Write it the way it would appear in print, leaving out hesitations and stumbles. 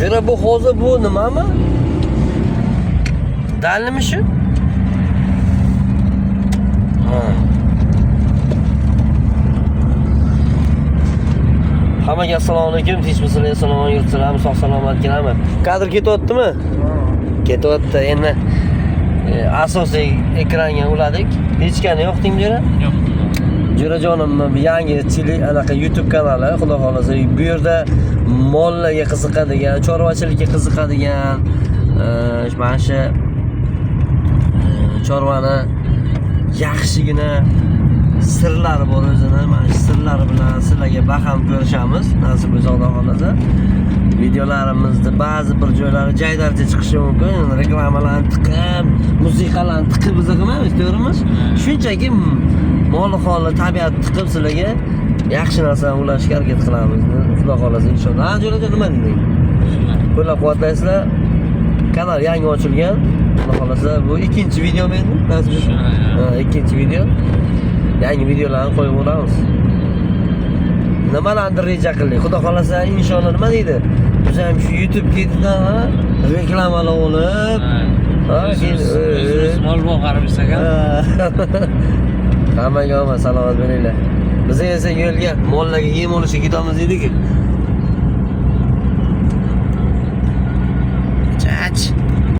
Yura bu hozir bu nimami? Dalnimi shu? Ha. Hammaga assalomu alaykum. Tinchmisizlar? Assalomu yurtsalarmi? Sog' salomat kelarmi? Kadr ketyaptimi? Ketyapti. Endi asosiy ekranga uladik. Hech qani yo'qding Jura? Yo'q. Jurajonimning yangi anaqa YouTube kanali, xudo xolasa, bu yerda mollarga qiziqadigan, chorvachilikka qiziqadigan, mana shu chorvani yaxshigina sirlari bor o'zini, mana shu sirlari bilan sizlarga baham ko'rishamiz. Nasib bo'lsa xudo xolasa, videolarimizda ba'zi bir joylari jaydarcha chiqishi mumkin. Reklamalarni tiqib, musiqalarni tiqib biz qilmaymiz, to'g'rimi? Shunchaki mol holi tabiat tiqib sizlarga yaxshi narsani ulashga harakat qilamiz. Xudo xolasa inshaalloh. Ha, jo'rajon nima deding? Qo'llab-quvvatlaysizlar. Kanal yangi ochilgan. Xudo xolasa bu ikkinchi video menda. Nasib bo'lsa. Ha, ikkinchi video. Yangi videolarni qo'yib boramiz. Nimalarni reja qildik? Xudo xolasa inshaalloh nima deydi? Biz ham shu YouTube ketidan reklamalar olib, mol boqarib yursak-a. Hammaga omad, salomat bo'linglar. Biz esa yo'lga mollarga yem olishga ketamiz dedik.